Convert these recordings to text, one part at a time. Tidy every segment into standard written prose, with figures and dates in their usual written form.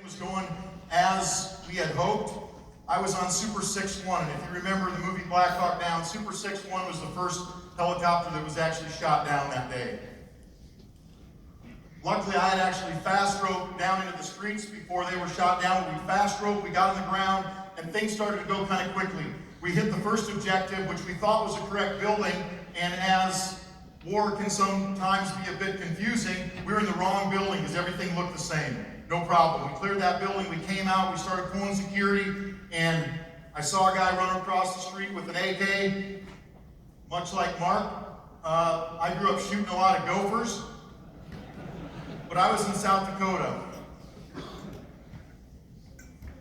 was going as we had hoped. I was on Super 6-1, and if you remember the movie Blackhawk Down, Super 6-1 was the first helicopter that was actually shot down that day. Luckily, I had actually fast roped down into the streets before they were shot down. We fast roped, we got on the ground, and things started to go kind of quickly. We hit the first objective, which we thought was a correct building, and as war can sometimes be a bit confusing, we were in the wrong building because everything looked the same. No problem. We cleared that building, we came out, we started pulling security, and I saw a guy run across the street with an AK, much like Mark. I grew up shooting a lot of gophers, but I was in South Dakota.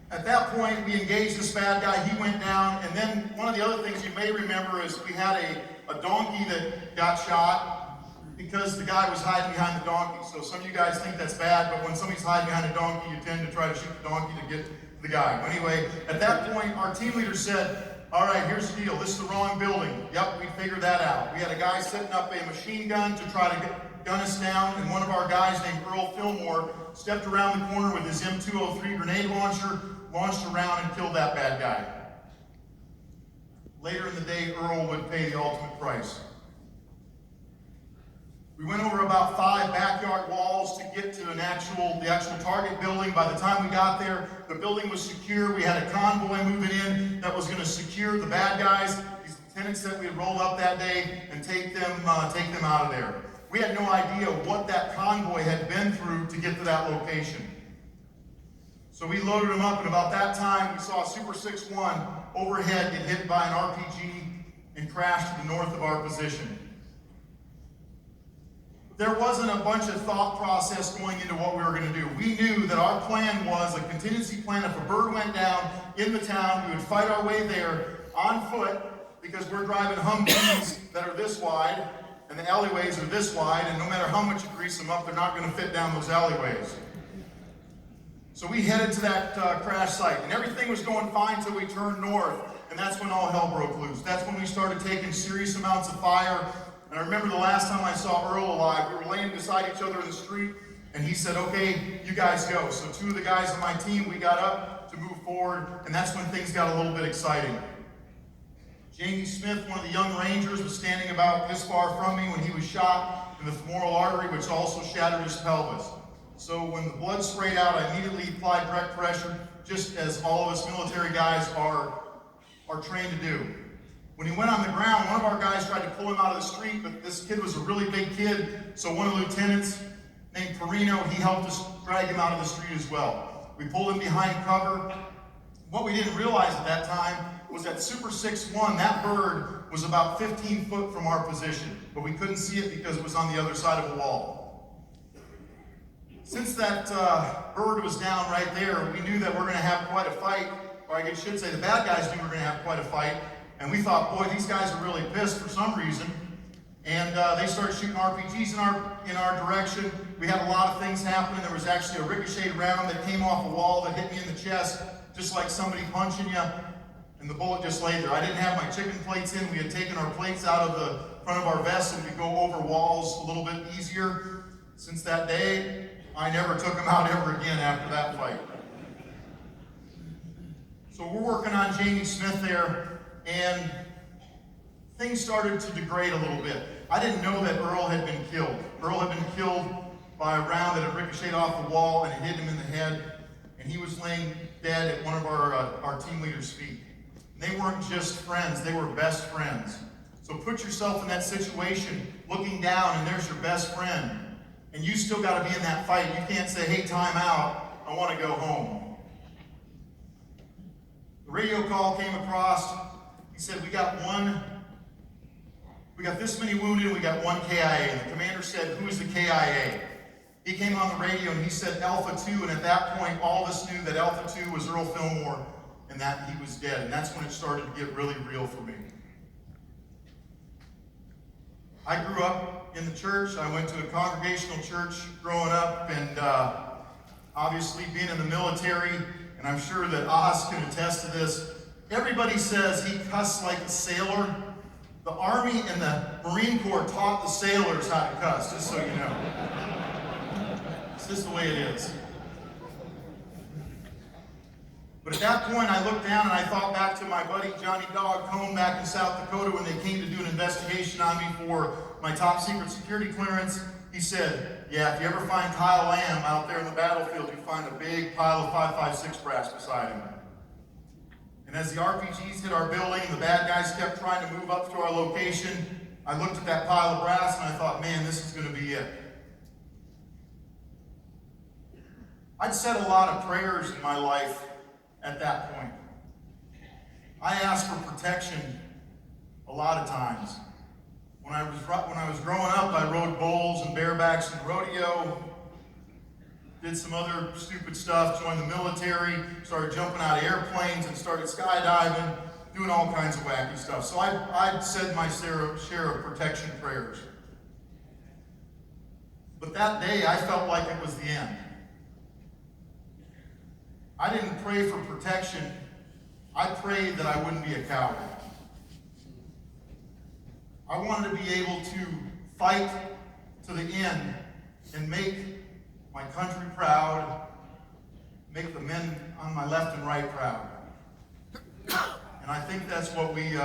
At that point, we engaged this bad guy, he went down, and then one of the other things you may remember is we had a donkey that got shot because the guy was hiding behind the donkey. So some of you guys think that's bad, but when somebody's hiding behind a donkey, you tend to try to shoot the donkey to get the guy. Anyway, at that point, our team leader said, all right, here's the deal. This is the wrong building. Yep, we figured that out. We had a guy setting up a machine gun to try to gun us down, and one of our guys named Earl Fillmore stepped around the corner with his M203 grenade launcher, launched around and killed that bad guy. Later in the day, Earl would pay the ultimate price. We went over about 5 backyard walls to get to the actual target building. By the time we got there, the building was secure. We had a convoy moving in that was going to secure the bad guys, these lieutenants that we had rolled up that day, and take them out of there. We had no idea what that convoy had been through to get to that location. So we loaded them up, and about that time, we saw a Super 6-1 overhead get hit by an RPG and crash to the north of our position. There wasn't a bunch of thought process going into what we were going to do. We knew that our plan was a contingency plan. If a bird went down in the town, we would fight our way there on foot because we're driving Humvees that are this wide, and the alleyways are this wide, and no matter how much you grease them up, they're not going to fit down those alleyways. So we headed to that crash site, and everything was going fine until we turned north, and that's when all hell broke loose. That's when we started taking serious amounts of fire. And I remember the last time I saw Earl alive, we were laying beside each other in the street, and he said, okay, you guys go. So 2 of the guys on my team, we got up to move forward, and that's when things got a little bit exciting. Jamie Smith, one of the young Rangers, was standing about this far from me when he was shot in the femoral artery, which also shattered his pelvis. So when the blood sprayed out, I immediately applied direct pressure, just as all of us military guys are trained to do. When he went on the ground, one of our guys tried to pull him out of the street, but this kid was a really big kid, so one of the lieutenants named Perino, he helped us drag him out of the street as well. We pulled him behind cover. What we didn't realize at that time was that Super 6-1, that bird was about 15 foot from our position, but we couldn't see it because it was on the other side of a wall. Since that bird was down right there, we knew that we're going to have quite a fight, or I should say the bad guys knew we were going to have quite a fight. And we thought, boy, these guys are really pissed for some reason. And they started shooting RPGs in our direction. We had a lot of things happening. There was actually a ricocheted round that came off a wall that hit me in the chest, just like somebody punching you. And the bullet just laid there. I didn't have my chicken plates in. We had taken our plates out of the front of our vests and we go over walls a little bit easier. Since that day, I never took them out ever again after that fight. So we're working on Jamie Smith there. And things started to degrade a little bit. I didn't know that Earl had been killed. Earl had been killed by a round that had ricocheted off the wall and it hit him in the head. And he was laying dead at one of our team leaders' feet. And they weren't just friends, they were best friends. So put yourself in that situation, looking down, and there's your best friend. And you still got to be in that fight. You can't say, hey, time out, I want to go home. The radio call came across. He said, we got this many wounded, and we got 1 KIA. And the commander said, who is the KIA? He came on the radio and he said Alpha 2, and at that point, all of us knew that Alpha 2 was Earl Fillmore and that he was dead. And that's when it started to get really real for me. I grew up in the church. I went to a congregational church growing up, and obviously being in the military, and I'm sure that Oz can attest to this. Everybody says he cussed like a sailor. The Army and the Marine Corps taught the sailors how to cuss, just so you know. It's just the way it is. But at that point, I looked down and I thought back to my buddy Johnny Dog Cohn back in South Dakota when they came to do an investigation on me for my top secret security clearance. He said, yeah, if you ever find Kyle Lamb out there in the battlefield, you find a big pile of 5.56 brass beside him. And as the RPGs hit our building and the bad guys kept trying to move up to our location, I looked at that pile of brass and I thought, man, this is going to be it. I'd said a lot of prayers in my life at that point. I asked for protection a lot of times. When I was growing up, I rode bulls and barebacks in the rodeo, did some other stupid stuff, joined the military, started jumping out of airplanes and started skydiving, doing all kinds of wacky stuff. So I'd said my share of protection prayers. But that day, I felt like it was the end. I didn't pray for protection. I prayed that I wouldn't be a coward. I wanted to be able to fight to the end and make my country proud, make the men on my left and right proud. And I think that's what we did.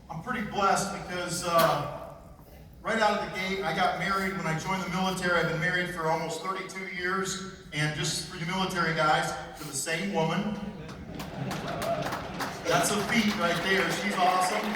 I'm pretty blessed because right out of the gate, I got married when I joined the military. I've been married for almost 32 years, and just for you military guys, to the same woman. That's a feat right there. She's awesome.